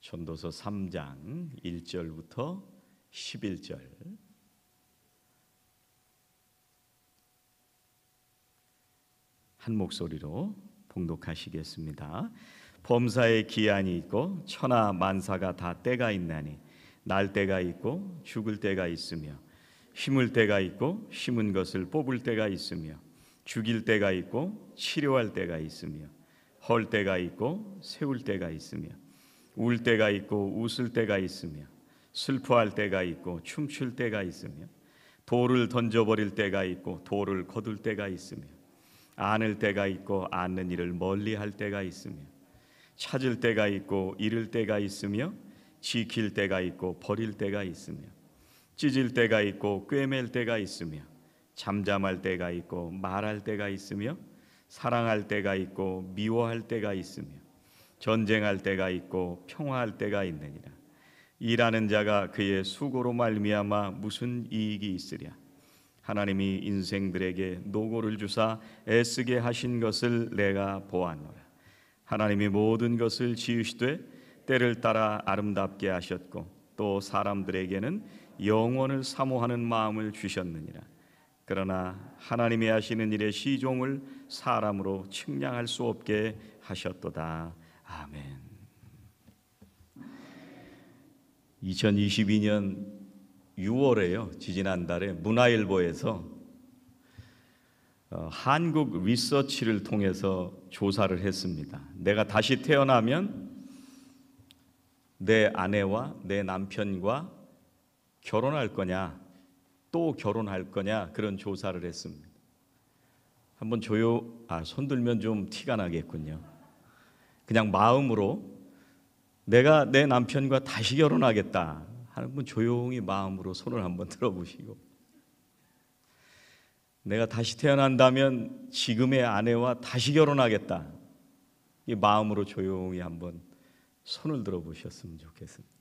전도서 3장 1절부터 11절. 한 목소리로 봉독하시겠습니다. 범사에 기한이 있고 천하 만사가 다 때가 있나니 날 때가 있고 죽을 때가 있으며 심을 때가 있고 심은 것을 뽑을 때가 있으며 죽일 때가 있고 치료할 때가 있으며 헐 때가 있고 세울 때가 있으며 울 때가 있고 웃을 때가 있으며 슬퍼할 때가 있고 춤출 때가 있으며 돌을 던져버릴 때가 있고 돌을 거둘 때가 있으며 안을 때가 있고 않는 일을 멀리할 때가 있으며 찾을 때가 있고 잃을 때가 있으며 지킬 때가 있고 버릴 때가 있으며 찢을 때가 있고 꿰맬 때가 있으며 잠잠할 때가 있고 말할 때가 있으며 사랑할 때가 있고 미워할 때가 있으며 전쟁할 때가 있고 평화할 때가 있느니라. 일하는 자가 그의 수고로 말미암아 무슨 이익이 있으랴. 하나님이 인생들에게 노고를 주사 애쓰게 하신 것을 내가 보았노라. 하나님이 모든 것을 지으시되 때를 따라 아름답게 하셨고 또 사람들에게는 영원을 사모하는 마음을 주셨느니라. 그러나 하나님이 하시는 일의 시종을 사람으로 측량할 수 없게 하셨도다. 아멘. 2022년 6월에요. 지지난달에 문화일보에서 한국 리서치를 통해서 조사를 했습니다. 내가 다시 태어나면 내 아내와 내 남편과 결혼할 거냐, 또 결혼할 거냐, 그런 조사를 했습니다. 한번 손 들면 좀 티가 나겠군요. 그냥 마음으로 내가 내 남편과 다시 결혼하겠다 하는 분 조용히 마음으로 손을 한번 들어보시고, 내가 다시 태어난다면 지금의 아내와 다시 결혼하겠다, 이 마음으로 조용히 한번 손을 들어보셨으면 좋겠습니다.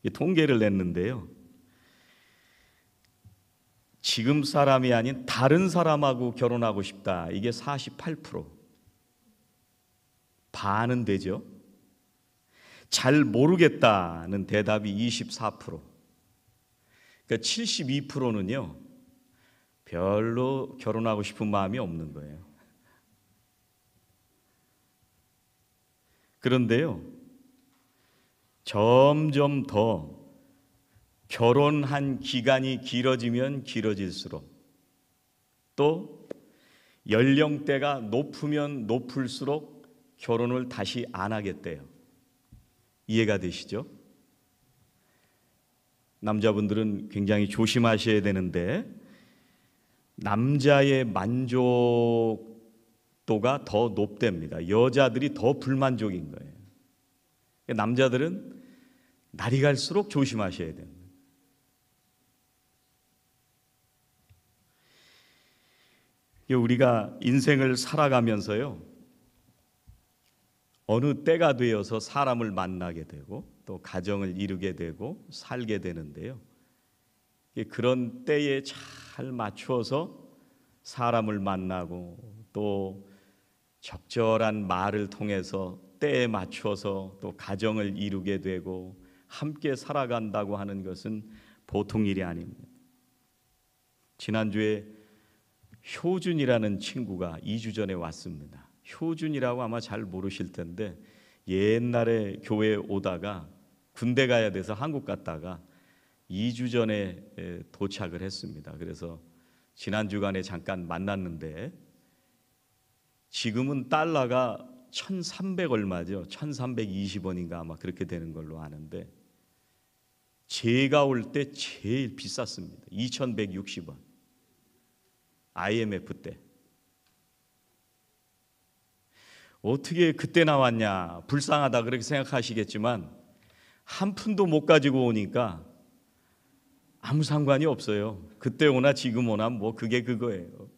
이 통계를 냈는데요, 지금 사람이 아닌 다른 사람하고 결혼하고 싶다, 이게 48%, 반은 되죠. 잘 모르겠다는 대답이 24%. 그러니까 72%는요 별로 결혼하고 싶은 마음이 없는 거예요. 그런데요, 점점 더 결혼한 기간이 길어지면 길어질수록, 또 연령대가 높으면 높을수록 결혼을 다시 안 하겠대요. 이해가 되시죠? 남자분들은 굉장히 조심하셔야 되는데, 남자의 만족도가 더 높답니다. 여자들이 더 불만족인 거예요. 남자들은 날이 갈수록 조심하셔야 됩니다. 우리가 인생을 살아가면서요, 어느 때가 되어서 사람을 만나게 되고 또 가정을 이루게 되고 살게 되는데요, 그런 때에 잘 맞추어서 사람을 만나고 또 적절한 말을 통해서 때에 맞추어서 또 가정을 이루게 되고 함께 살아간다고 하는 것은 보통 일이 아닙니다. 지난주에 효준이라는 친구가 2주 전에 왔습니다. 효준이라고 아마 잘 모르실 텐데, 옛날에 교회에 오다가 군대 가야 돼서 한국 갔다가 2주 전에 도착을 했습니다. 그래서 지난 주간에 잠깐 만났는데, 지금은 달러가 1,300 얼마죠. 1,320원인가 아마 그렇게 되는 걸로 아는데, 제가 올 때 제일 비쌌습니다. 2,160원. IMF 때. 어떻게 그때 나왔냐, 불쌍하다 그렇게 생각하시겠지만, 한 푼도 못 가지고 오니까 아무 상관이 없어요. 그때 오나 지금 오나 뭐 그게 그거예요.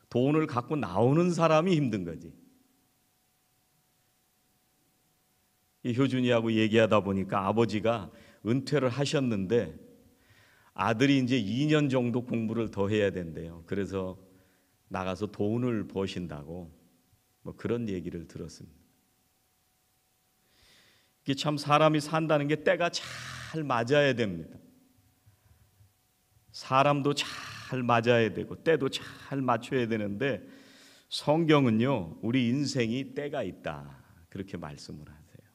돈을 갖고 나오는 사람이 힘든 거지. 이 효준이하고 얘기하다 보니까 아버지가 은퇴를 하셨는데 아들이 이제 2년 정도 공부를 더 해야 된대요. 그래서 나가서 돈을 버신다고 뭐 그런 얘기를 들었습니다. 이게 참 사람이 산다는 게 때가 잘 맞아야 됩니다. 사람도 잘 맞아야 되고 때도 잘 맞춰야 되는데 성경은요, 우리 인생이 때가 있다 그렇게 말씀을 하세요.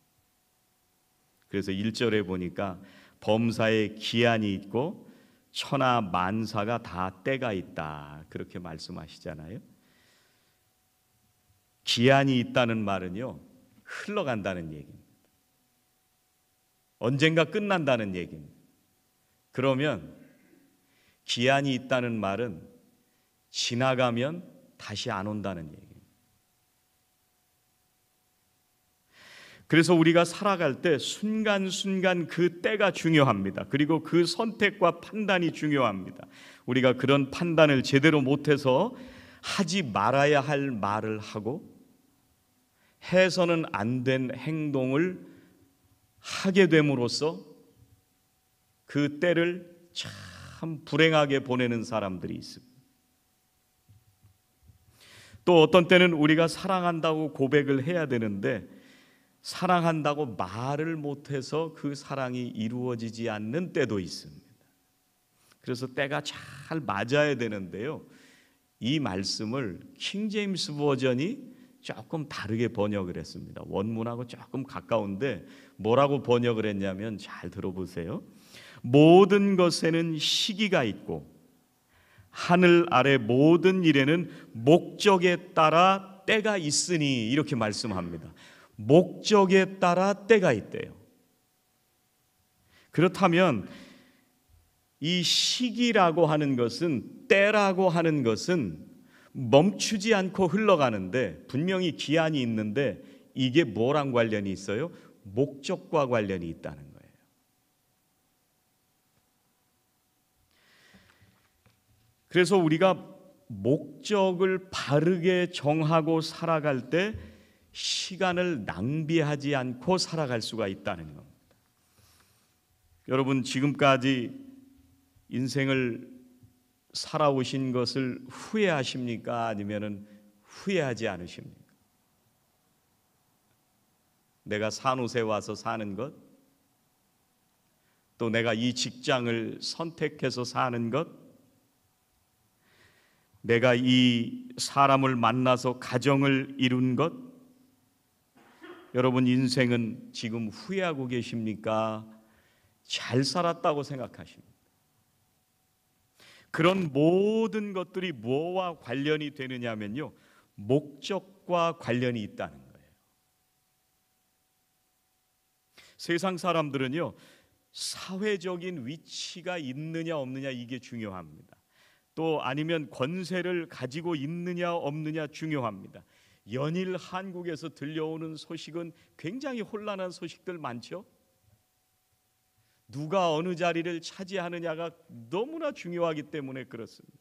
그래서 1절에 보니까 범사에 기한이 있고 천하 만사가 다 때가 있다 그렇게 말씀하시잖아요. 기한이 있다는 말은요, 흘러간다는 얘기입니다. 언젠가 끝난다는 얘기입니다. 그러면 기한이 있다는 말은 지나가면 다시 안 온다는 얘기입니다. 그래서 우리가 살아갈 때 순간순간 그 때가 중요합니다. 그리고 그 선택과 판단이 중요합니다. 우리가 그런 판단을 제대로 못해서 하지 말아야 할 말을 하고 해서는 안 된 행동을 하게 됨으로써 그 때를 참 불행하게 보내는 사람들이 있습니다. 또 어떤 때는 우리가 사랑한다고 고백을 해야 되는데 사랑한다고 말을 못해서 그 사랑이 이루어지지 않는 때도 있습니다. 그래서 때가 잘 맞아야 되는데요, 이 말씀을 킹 제임스 버전이 조금 다르게 번역을 했습니다. 원문하고 조금 가까운데 뭐라고 번역을 했냐면, 잘 들어보세요. 모든 것에는 시기가 있고 하늘 아래 모든 일에는 목적에 따라 때가 있으니, 이렇게 말씀합니다. 목적에 따라 때가 있대요. 그렇다면 이 시기라고 하는 것은, 때라고 하는 것은 멈추지 않고 흘러가는데 분명히 기한이 있는데 이게 뭐랑 관련이 있어요? 목적과 관련이 있다는 거예요. 그래서 우리가 목적을 바르게 정하고 살아갈 때 시간을 낭비하지 않고 살아갈 수가 있다는 겁니다. 여러분, 지금까지 인생을 살아오신 것을 후회하십니까? 아니면 후회하지 않으십니까? 내가 산옷에 와서 사는 것, 또 내가 이 직장을 선택해서 사는 것, 내가 이 사람을 만나서 가정을 이룬 것, 여러분 인생은 지금 후회하고 계십니까? 잘 살았다고 생각하십니까? 그런 모든 것들이 뭐와 관련이 되느냐면요, 목적과 관련이 있다는 거예요. 세상 사람들은요, 사회적인 위치가 있느냐 없느냐 이게 중요합니다. 또 아니면 권세를 가지고 있느냐 없느냐 중요합니다. 연일 한국에서 들려오는 소식은 굉장히 혼란한 소식들 많죠. 누가 어느 자리를 차지하느냐가 너무나 중요하기 때문에 그렇습니다.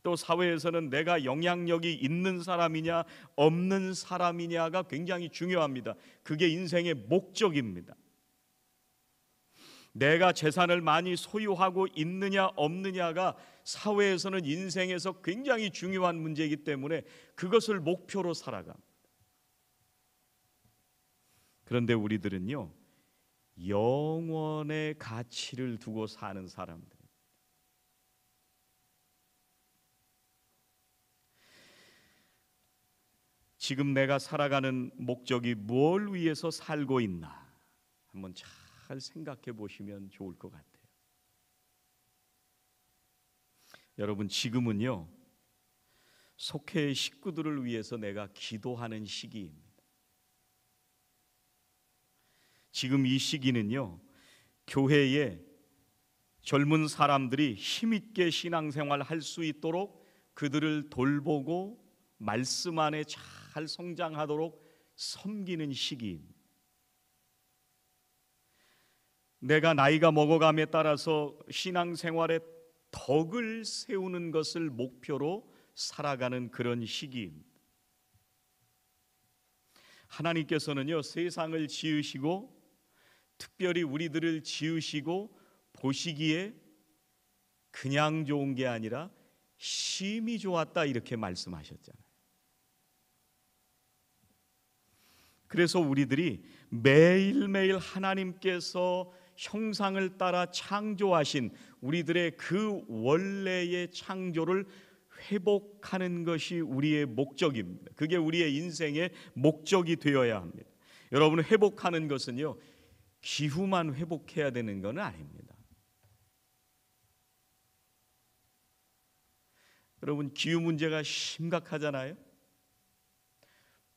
또 사회에서는 내가 영향력이 있는 사람이냐 없는 사람이냐가 굉장히 중요합니다. 그게 인생의 목적입니다. 내가 재산을 많이 소유하고 있느냐 없느냐가 사회에서는 인생에서 굉장히 중요한 문제이기 때문에 그것을 목표로 살아갑니다. 그런데 우리들은요, 영원의 가치를 두고 사는 사람들, 지금 내가 살아가는 목적이 뭘 위해서 살고 있나 한번 잘 생각해 보시면 좋을 것 같아요. 여러분, 지금은요, 속회의 식구들을 위해서 내가 기도하는 시기입니다. 지금 이 시기는요, 교회에 젊은 사람들이 힘있게 신앙생활 할 수 있도록 그들을 돌보고 말씀 안에 잘 성장하도록 섬기는 시기입니다. 내가 나이가 먹어감에 따라서 신앙생활에 덕을 세우는 것을 목표로 살아가는 그런 시기입니다. 하나님께서는요, 세상을 지으시고 특별히 우리들을 지으시고 보시기에 그냥 좋은 게 아니라 심히 좋았다 이렇게 말씀하셨잖아요. 그래서 우리들이 매일매일 하나님께서 형상을 따라 창조하신 우리들의 그 원래의 창조를 회복하는 것이 우리의 목적입니다. 그게 우리의 인생의 목적이 되어야 합니다. 여러분, 회복하는 것은요, 기후만 회복해야 되는 건 아닙니다. 여러분, 기후 문제가 심각하잖아요.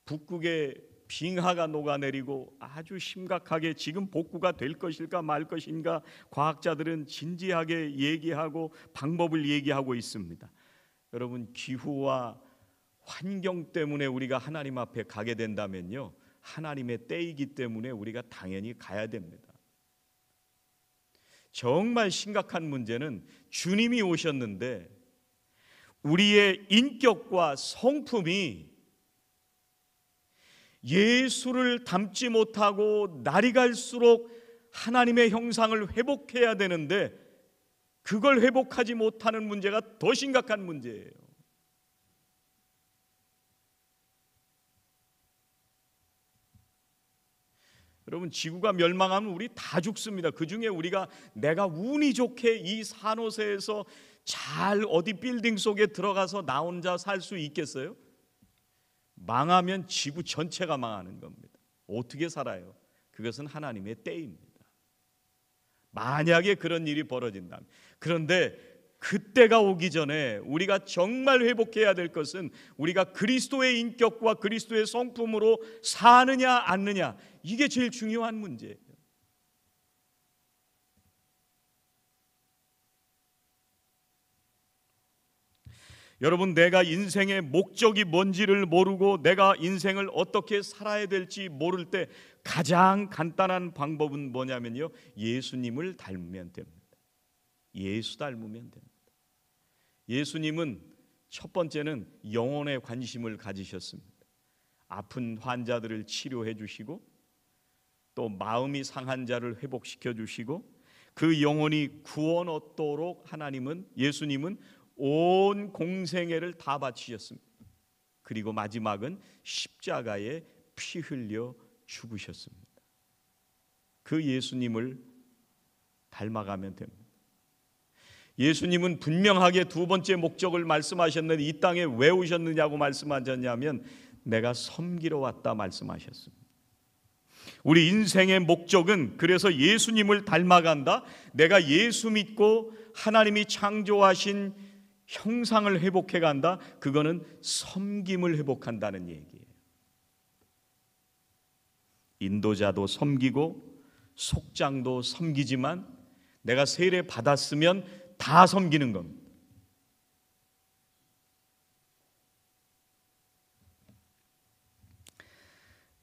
북극에 빙하가 녹아내리고 아주 심각하게 지금 복구가 될 것일까 말 것인가 과학자들은 진지하게 얘기하고 방법을 얘기하고 있습니다. 여러분, 기후와 환경 때문에 우리가 하나님 앞에 가게 된다면요, 하나님의 때이기 때문에 우리가 당연히 가야 됩니다. 정말 심각한 문제는 주님이 오셨는데 우리의 인격과 성품이 예수를 닮지 못하고 날이 갈수록 하나님의 형상을 회복해야 되는데 그걸 회복하지 못하는 문제가 더 심각한 문제예요. 여러분, 지구가 멸망하면 우리 다 죽습니다. 그 중에 우리가 내가 운이 좋게 이 산호세에서 잘 어디 빌딩 속에 들어가서 나 혼자 살 수 있겠어요? 망하면 지구 전체가 망하는 겁니다. 어떻게 살아요? 그것은 하나님의 때입니다. 만약에 그런 일이 벌어진다면. 그런데 그때가 오기 전에 우리가 정말 회복해야 될 것은 우리가 그리스도의 인격과 그리스도의 성품으로 사느냐 않느냐, 이게 제일 중요한 문제예요. 여러분, 내가 인생의 목적이 뭔지를 모르고 내가 인생을 어떻게 살아야 될지 모를 때 가장 간단한 방법은 뭐냐면요, 예수님을 닮으면 됩니다. 예수 닮으면 됩니다. 예수님은 첫 번째는 영혼에 관심을 가지셨습니다. 아픈 환자들을 치료해 주시고 또 마음이 상한 자를 회복시켜 주시고 그 영혼이 구원 얻도록 예수님은 온 공생애를 다 바치셨습니다. 그리고 마지막은 십자가에 피 흘려 죽으셨습니다. 그 예수님을 닮아가면 됩니다. 예수님은 분명하게 두 번째 목적을 말씀하셨는데 이 땅에 왜 오셨느냐고 말씀하셨냐면 내가 섬기러 왔다 말씀하셨습니다. 우리 인생의 목적은 그래서 예수님을 닮아간다. 내가 예수 믿고 하나님이 창조하신 형상을 회복해 간다. 그거는 섬김을 회복한다는 얘기예요. 인도자도 섬기고 속장도 섬기지만 내가 세례 받았으면 다 섬기는 겁니다.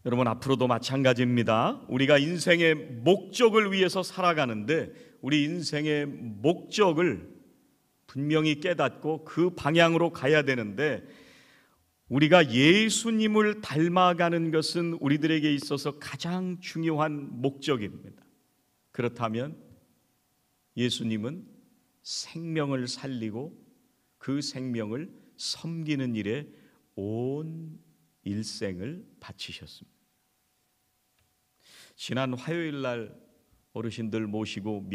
여러분, 앞으로도 마찬가지입니다. 우리가 인생의 목적을 위해서 살아가는데 우리 인생의 목적을 분명히 깨닫고 그 방향으로 가야 되는데 우리가 예수님을 닮아가는 것은 우리들에게 있어서 가장 중요한 목적입니다. 그렇다면 예수님은 생명을 살리고 그 생명을 섬기는 일에 온 일생을 바치셨습니다. 지난 화요일 날 어르신들 모시고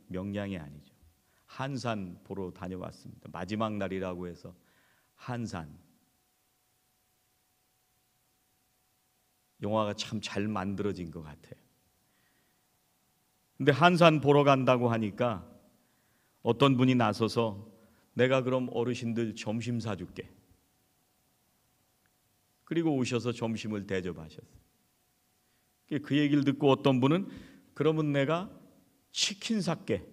명량이 아니죠, 한산 보러 다녀왔습니다. 마지막 날이라고 해서 한산 영화가 참 잘 만들어진 것 같아요. 근데 한산 보러 간다고 하니까 어떤 분이 나서서 내가 그럼 어르신들 점심 사줄게. 그리고 오셔서 점심을 대접하셨어요. 그 얘기를 듣고 어떤 분은 그러면 내가 치킨 살게.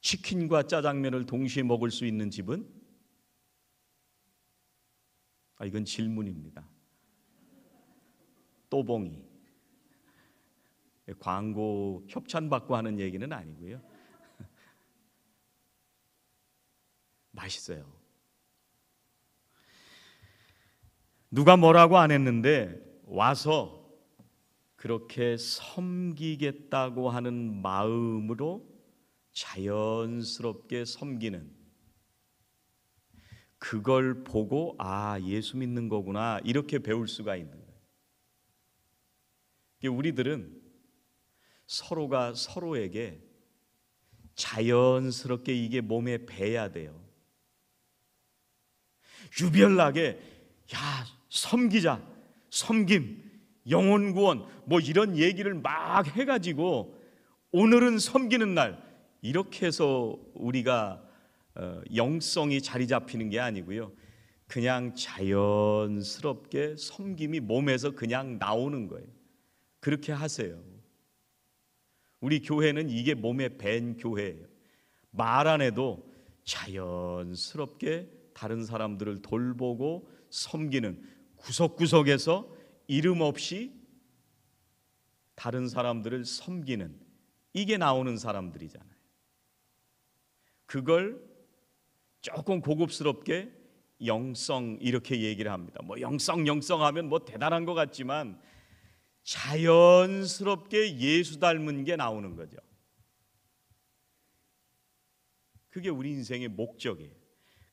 치킨과 짜장면을 동시에 먹을 수 있는 집은? 이건 질문입니다. 또봉이. 광고 협찬받고 하는 얘기는 아니고요. 맛있어요. 누가 뭐라고 안 했는데 와서 그렇게 섬기겠다고 하는 마음으로 자연스럽게 섬기는 그걸 보고 예수 믿는 거구나 이렇게 배울 수가 있는 거예요. 우리들은 서로가 서로에게 자연스럽게 이게 몸에 배야 돼요. 유별나게 섬기자, 섬김, 영혼 구원 뭐 이런 얘기를 막 해가지고 오늘은 섬기는 날 이렇게 해서 우리가 영성이 자리 잡히는 게 아니고요, 그냥 자연스럽게 섬김이 몸에서 그냥 나오는 거예요. 그렇게 하세요. 우리 교회는 이게 몸에 밴 교회예요. 말 안 해도 자연스럽게 다른 사람들을 돌보고 섬기는, 구석구석에서 이름 없이 다른 사람들을 섬기는, 이게 나오는 사람들이잖아요. 그걸 조금 고급스럽게 영성 이렇게 얘기를 합니다. 뭐 영성 하면 뭐 대단한 것 같지만 자연스럽게 예수 닮은 게 나오는 거죠. 그게 우리 인생의 목적이에요.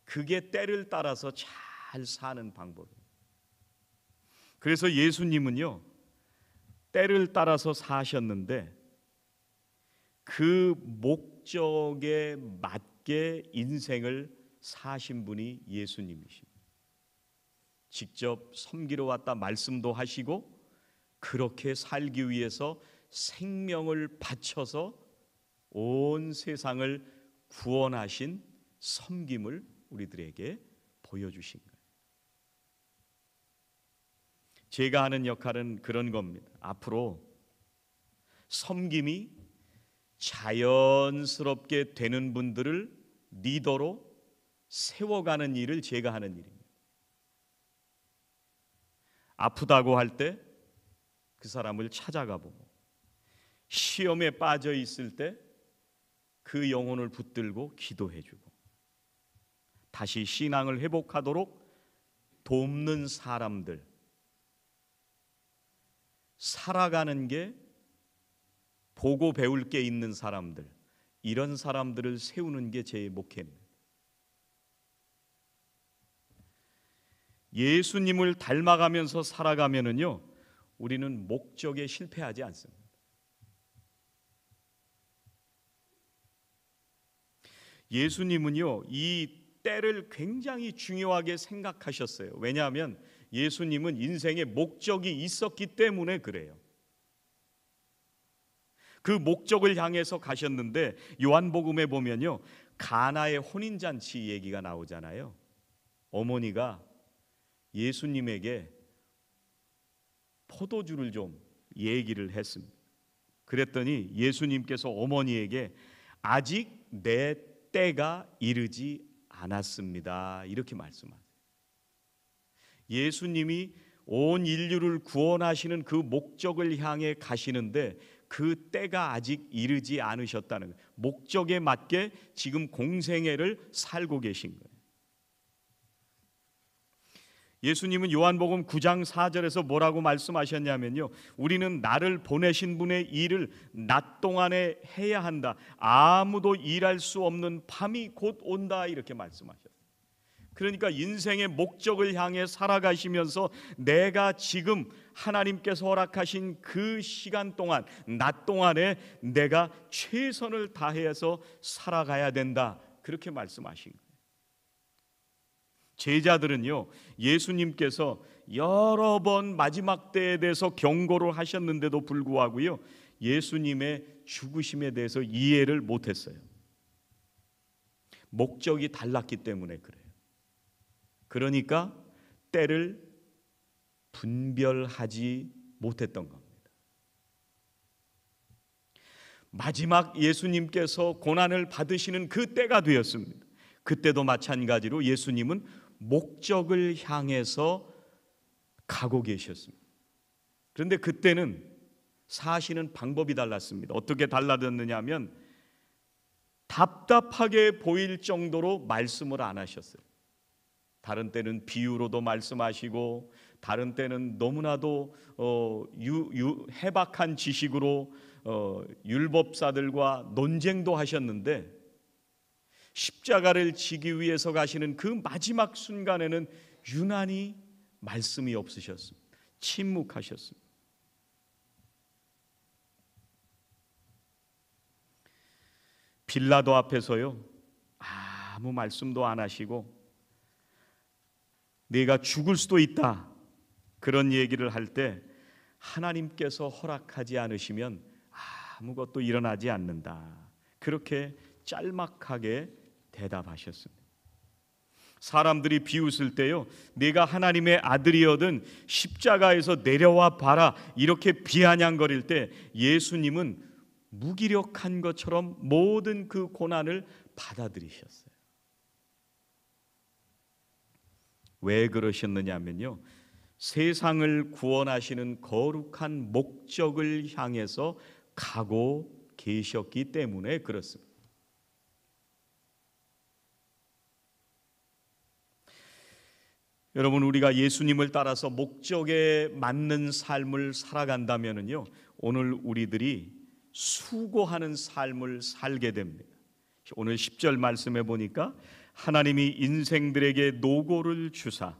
그게 때를 따라서 잘 사는 방법이에요. 그래서 예수님은요, 때를 따라서 사셨는데 그 목적에 맞게 인생을 사신 분이 예수님이십니다. 직접 섬기러 왔다 말씀도 하시고 그렇게 살기 위해서 생명을 바쳐서 온 세상을 구원하신 섬김을 우리들에게 보여주신 거예요. 제가 하는 역할은 그런 겁니다. 앞으로 섬김이 자연스럽게 되는 분들을 리더로 세워가는 일을 제가 하는 일입니다. 아프다고 할 때 그 사람을 찾아가 보고, 시험에 빠져 있을 때 그 영혼을 붙들고 기도해 주고, 다시 신앙을 회복하도록 돕는 사람들, 살아가는 게 보고 배울 게 있는 사람들, 이런 사람들을 세우는 게 제 목회입니다. 예수님을 닮아가면서 살아가면은요, 우리는 목적에 실패하지 않습니다. 예수님은요, 이 때를 굉장히 중요하게 생각하셨어요. 왜냐하면 예수님은 인생의 목적이 있었기 때문에 그래요. 그 목적을 향해서 가셨는데, 요한복음에 보면요, 가나의 혼인잔치 얘기가 나오잖아요. 어머니가 예수님에게 포도주를 좀 얘기를 했습니다. 그랬더니 예수님께서 어머니에게 아직 내 때가 이르지 않았습니다, 이렇게 말씀하세요. 예수님이 온 인류를 구원하시는 그 목적을 향해 가시는데 그 때가 아직 이르지 않으셨다는 거예요. 목적에 맞게 지금 공생애를 살고 계신 거예요. 예수님은 요한복음 9장 4절에서 뭐라고 말씀하셨냐면요, 우리는 나를 보내신 분의 일을 낮 동안에 해야 한다. 아무도 일할 수 없는 밤이 곧 온다, 이렇게 말씀하셨어요. 그러니까 인생의 목적을 향해 살아가시면서 내가 지금 하나님께서 허락하신 그 시간 동안, 낮 동안에 내가 최선을 다해서 살아가야 된다, 그렇게 말씀하신 거예요. 제자들은요, 예수님께서 여러 번 마지막 때에 대해서 경고를 하셨는데도 불구하고요, 예수님의 죽으심에 대해서 이해를 못했어요. 목적이 달랐기 때문에 그래요. 그러니까 때를 분별하지 못했던 겁니다. 마지막 예수님께서 고난을 받으시는 그 때가 되었습니다. 그때도 마찬가지로 예수님은 목적을 향해서 가고 계셨습니다. 그런데 그때는 사시는 방법이 달랐습니다. 어떻게 달라졌느냐 하면 답답하게 보일 정도로 말씀을 안 하셨어요. 다른 때는 비유로도 말씀하시고, 다른 때는 너무나도 해박한 지식으로 율법사들과 논쟁도 하셨는데, 십자가를 지기 위해서 가시는 그 마지막 순간에는 유난히 말씀이 없으셨습니다. 침묵하셨습니다. 빌라도 앞에서요, 아무 말씀도 안 하시고 네가 죽을 수도 있다 그런 얘기를 할 때 하나님께서 허락하지 않으시면 아무것도 일어나지 않는다, 그렇게 짤막하게 대답하셨습니다. 사람들이 비웃을 때요, 네가 하나님의 아들이거든 십자가에서 내려와 봐라 이렇게 비아냥거릴 때 예수님은 무기력한 것처럼 모든 그 고난을 받아들이셨어요. 왜 그러셨느냐면요, 세상을 구원하시는 거룩한 목적을 향해서 가고 계셨기 때문에 그렇습니다. 여러분, 우리가 예수님을 따라서 목적에 맞는 삶을 살아간다면요, 오늘 우리들이 수고하는 삶을 살게 됩니다. 오늘 10절 말씀해 보니까 하나님이 인생들에게 노고를 주사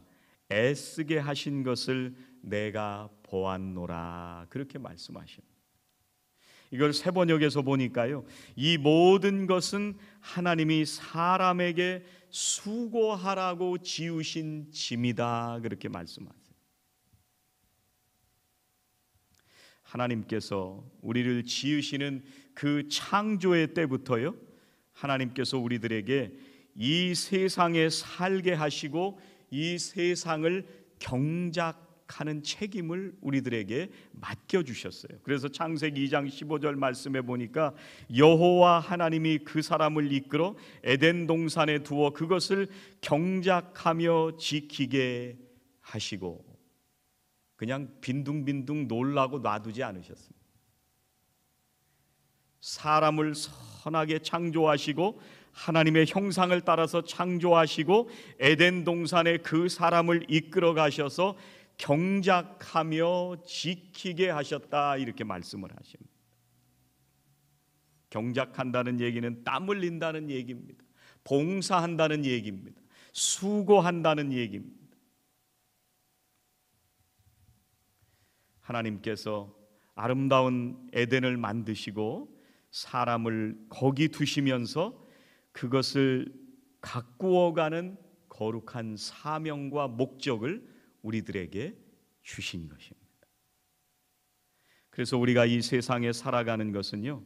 애쓰게 하신 것을 내가 보았노라, 그렇게 말씀하십니다. 이걸 세번역에서 보니까요, 이 모든 것은 하나님이 사람에게 수고하라고 지으신 짐이다, 그렇게 말씀하세요. 하나님께서 우리를 지으시는 그 창조의 때부터요, 하나님께서 우리들에게 이 세상에 살게 하시고 이 세상을 경작하는 책임을 우리들에게 맡겨주셨어요. 그래서 창세기 2장 15절 말씀해 보니까 여호와 하나님이 그 사람을 이끌어 에덴 동산에 두어 그것을 경작하며 지키게 하시고, 그냥 빈둥빈둥 놀라고 놔두지 않으셨습니다. 사람을 선하게 창조하시고 하나님의 형상을 따라서 창조하시고 에덴 동산에 그 사람을 이끌어 가셔서 경작하며 지키게 하셨다, 이렇게 말씀을 하십니다. 경작한다는 얘기는 땀 흘린다는 얘기입니다. 봉사한다는 얘기입니다. 수고한다는 얘기입니다. 하나님께서 아름다운 에덴을 만드시고 사람을 거기 두시면서 그것을 가꾸어가는 거룩한 사명과 목적을 우리들에게 주신 것입니다. 그래서 우리가 이 세상에 살아가는 것은요,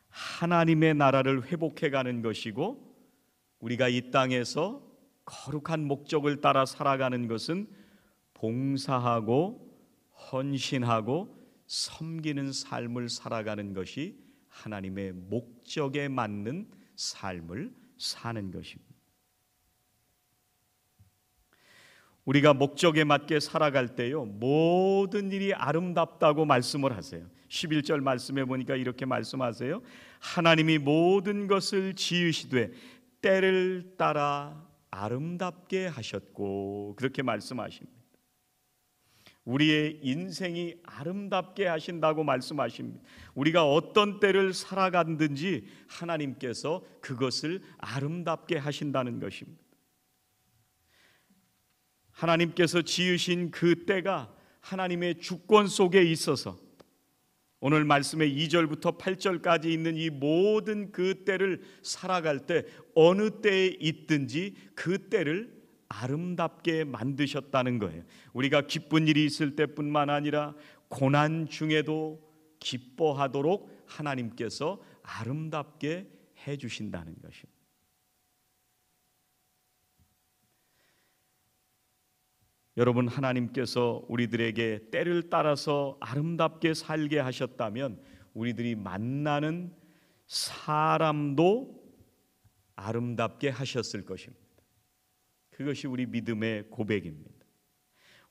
하나님의 나라를 회복해가는 것이고, 우리가 이 땅에서 거룩한 목적을 따라 살아가는 것은 봉사하고 헌신하고 섬기는 삶을 살아가는 것이 하나님의 목적에 맞는 삶을 사는 것입니다. 우리가 목적에 맞게 살아갈 때요, 모든 일이 아름답다고 말씀을 하세요. 11절 말씀해 보니까 이렇게 말씀하세요. 하나님이 모든 것을 지으시되 때를 따라 아름답게 하셨고, 그렇게 말씀하십니다. 우리의 인생이 아름답게 하신다고 말씀하십니다. 우리가 어떤 때를 살아가든지 하나님께서 그것을 아름답게 하신다는 것입니다. 하나님께서 지으신 그 때가 하나님의 주권 속에 있어서 오늘 말씀의 2절부터 8절까지 있는 이 모든 그 때를 살아갈 때 어느 때에 있든지 그 때를 아름답게 만드셨다는 거예요. 우리가 기쁜 일이 있을 때뿐만 아니라 고난 중에도 기뻐하도록 하나님께서 아름답게 해주신다는 것입니다. 여러분, 하나님께서 우리들에게 때를 따라서 아름답게 살게 하셨다면 우리들이 만나는 사람도 아름답게 하셨을 것입니다. 그것이 우리 믿음의 고백입니다.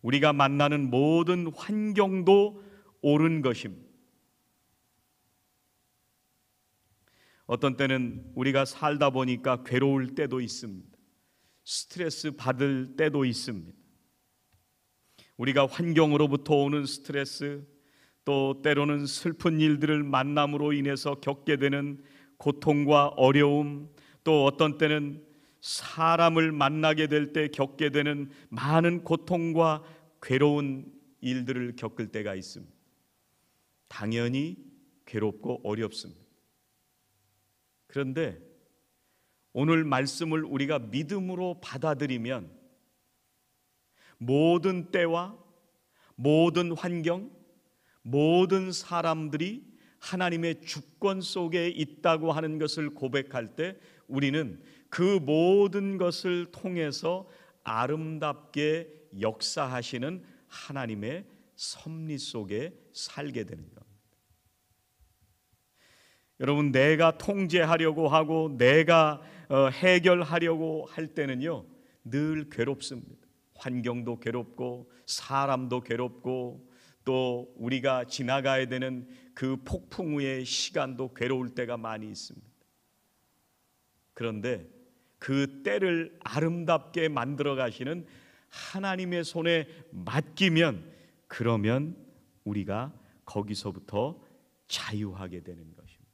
우리가 만나는 모든 환경도 옳은 것입니다. 어떤 때는 우리가 살다 보니까 괴로울 때도 있습니다. 스트레스 받을 때도 있습니다. 우리가 환경으로부터 오는 스트레스, 또 때로는 슬픈 일들을 만남으로 인해서 겪게 되는 고통과 어려움, 또 어떤 때는 사람을 만나게 될 때 겪게 되는 많은 고통과 괴로운 일들을 겪을 때가 있습니다. 당연히 괴롭고 어렵습니다. 그런데 오늘 말씀을 우리가 믿음으로 받아들이면 모든 때와 모든 환경, 모든 사람들이 하나님의 주권 속에 있다고 하는 것을 고백할 때 우리는 그 모든 것을 통해서 아름답게 역사하시는 하나님의 섭리 속에 살게 되는 겁니다. 여러분, 내가 통제하려고 하고 내가 해결하려고 할 때는요 늘 괴롭습니다. 환경도 괴롭고 사람도 괴롭고 또 우리가 지나가야 되는 그 폭풍 우의 시간도 괴로울 때가 많이 있습니다. 그런데 그 때를 아름답게 만들어 가시는 하나님의 손에 맡기면 그러면 우리가 거기서부터 자유하게 되는 것입니다.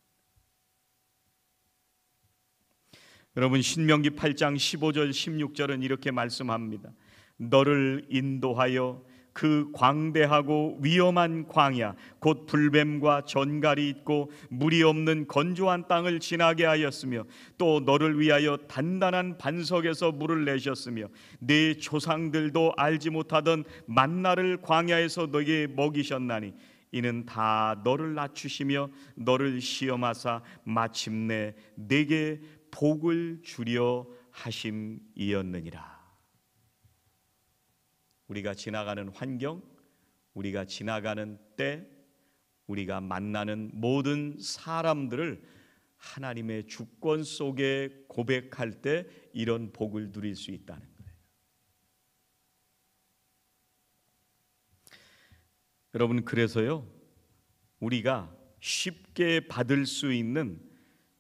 여러분, 신명기 8장 15절 16절은 이렇게 말씀합니다. 너를 인도하여 그 광대하고 위험한 광야 곧 불뱀과 전갈이 있고 물이 없는 건조한 땅을 지나게 하였으며 또 너를 위하여 단단한 반석에서 물을 내셨으며 네 조상들도 알지 못하던 만나를 광야에서 너에게 먹이셨나니 이는 다 너를 낮추시며 너를 시험하사 마침내 네게 복을 주려 하심이었느니라. 우리가 지나가는 환경, 우리가 지나가는 때, 우리가 만나는 모든 사람들을 하나님의 주권 속에 고백할 때 이런 복을 누릴 수 있다는 거예요. 여러분, 그래서요 우리가 쉽게 받을 수 있는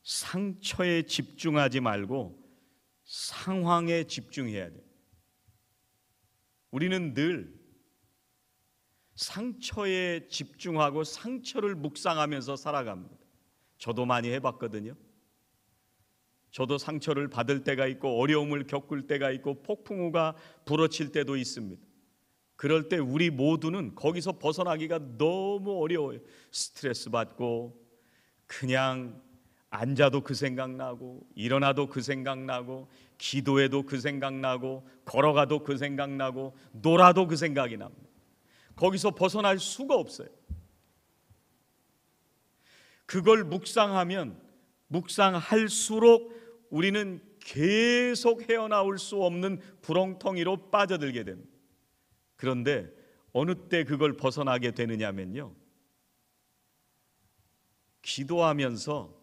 상처에 집중하지 말고 상황에 집중해야 돼요. 우리는 늘 상처에 집중하고 상처를 묵상하면서 살아갑니다. 저도 많이 해봤거든요. 저도 상처를 받을 때가 있고 어려움을 겪을 때가 있고 폭풍우가 불어칠 때도 있습니다. 그럴 때 우리 모두는 거기서 벗어나기가 너무 어려워요. 스트레스 받고 그냥 앉아도 그 생각나고 일어나도 그 생각나고 기도해도 그 생각나고 걸어가도 그 생각나고 놀아도 그 생각이 납니다. 거기서 벗어날 수가 없어요. 그걸 묵상하면 묵상할수록 우리는 계속 헤어나올 수 없는 구렁텅이로 빠져들게 됩니다. 그런데 어느 때 그걸 벗어나게 되느냐면요, 기도하면서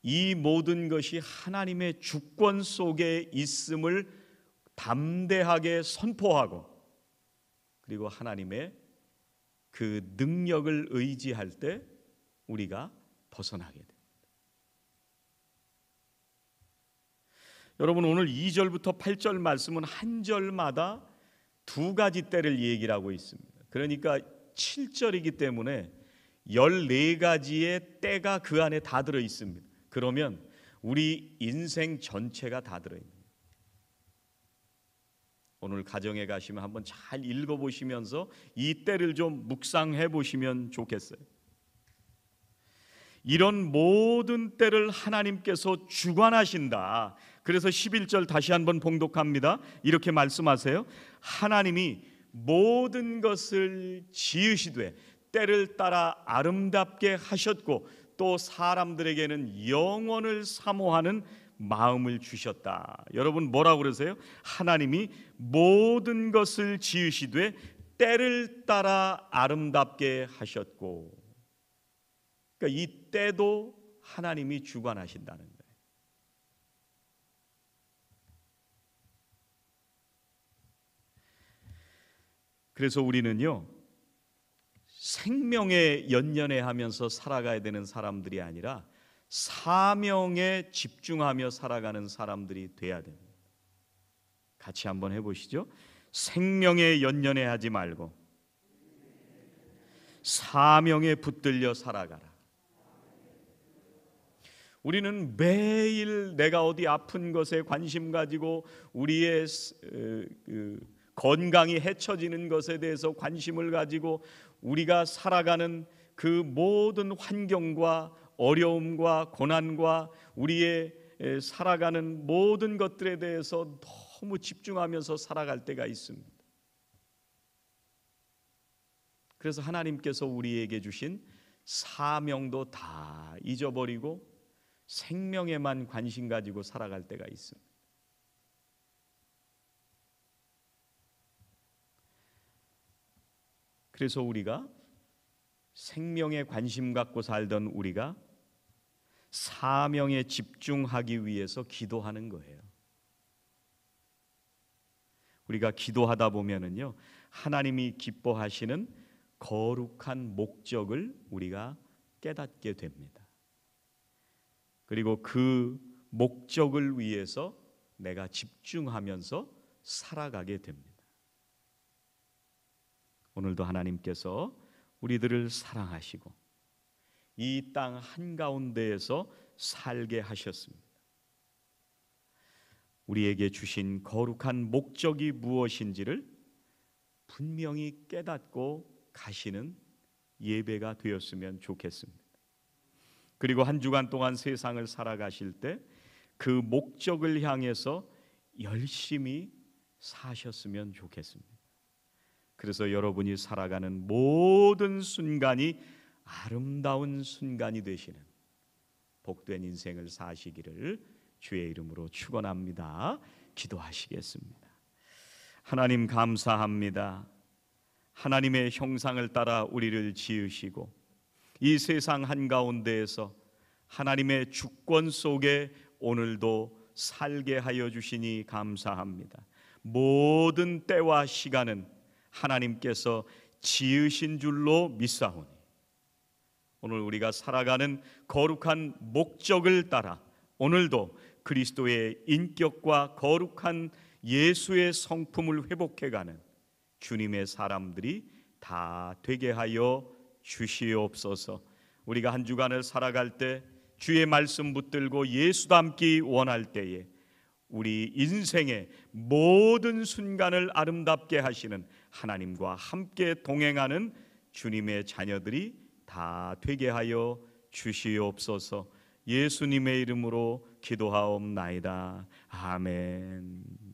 이 모든 것이 하나님의 주권 속에 있음을 담대하게 선포하고 그리고 하나님의 그 능력을 의지할 때 우리가 벗어나게 됩니다. 여러분, 오늘 2절부터 8절 말씀은 한 절마다 두 가지 때를 얘기를 하고 있습니다. 그러니까 7절이기 때문에 14가지의 때가 그 안에 다 들어 있습니다. 그러면 우리 인생 전체가 다 들어있는, 오늘 가정에 가시면 한번 잘 읽어보시면서 이 때를 좀 묵상해 보시면 좋겠어요. 이런 모든 때를 하나님께서 주관하신다. 그래서 11절 다시 한번 봉독합니다. 이렇게 말씀하세요. 하나님이 모든 것을 지으시되 때를 따라 아름답게 하셨고 또 사람들에게는 영원을 사모하는 마음을 주셨다. 여러분, 뭐라고 그러세요? 하나님이 모든 것을 지으시되 때를 따라 아름답게 하셨고, 그러니까 이 때도 하나님이 주관하신다는 거예요. 그래서 우리는요, 생명에 연연해하면서 살아가야 되는 사람들이 아니라 사명에 집중하며 살아가는 사람들이 돼야 됩니다. 같이 한번 해보시죠. 생명에 연연해하지 말고 사명에 붙들려 살아가라. 우리는 매일 내가 어디 아픈 것에 관심 가지고 우리의 건강이 해쳐지는 것에 대해서 관심을 가지고 우리가 살아가는 그 모든 환경과 어려움과 고난과 우리의 살아가는 모든 것들에 대해서 너무 집중하면서 살아갈 때가 있습니다. 그래서 하나님께서 우리에게 주신 사명도 다 잊어버리고 생명에만 관심 가지고 살아갈 때가 있습니다. 그래서 우리가 생명에 관심 갖고 살던 우리가 사명에 집중하기 위해서 기도하는 거예요. 우리가 기도하다 보면은요, 하나님이 기뻐하시는 거룩한 목적을 우리가 깨닫게 됩니다. 그리고 그 목적을 위해서 내가 집중하면서 살아가게 됩니다. 오늘도 하나님께서 우리들을 사랑하시고 이 땅 한가운데에서 살게 하셨습니다. 우리에게 주신 거룩한 목적이 무엇인지를 분명히 깨닫고 가시는 예배가 되었으면 좋겠습니다. 그리고 한 주간 동안 세상을 살아가실 때 그 목적을 향해서 열심히 사셨으면 좋겠습니다. 그래서 여러분이 살아가는 모든 순간이 아름다운 순간이 되시는 복된 인생을 사시기를 주의 이름으로 축원합니다. 기도하시겠습니다. 하나님 감사합니다. 하나님의 형상을 따라 우리를 지으시고 이 세상 한가운데에서 하나님의 주권 속에 오늘도 살게 하여 주시니 감사합니다. 모든 때와 시간은 하나님께서 지으신 줄로 믿사오니 오늘 우리가 살아가는 거룩한 목적을 따라 오늘도 그리스도의 인격과 거룩한 예수의 성품을 회복해가는 주님의 사람들이 다 되게 하여 주시옵소서. 우리가 한 주간을 살아갈 때 주의 말씀 붙들고 예수 닮기 원할 때에 우리 인생의 모든 순간을 아름답게 하시는 하나님과 함께 동행하는 주님의 자녀들이 다 되게 하여 주시옵소서. 예수님의 이름으로 기도하옵나이다. 아멘.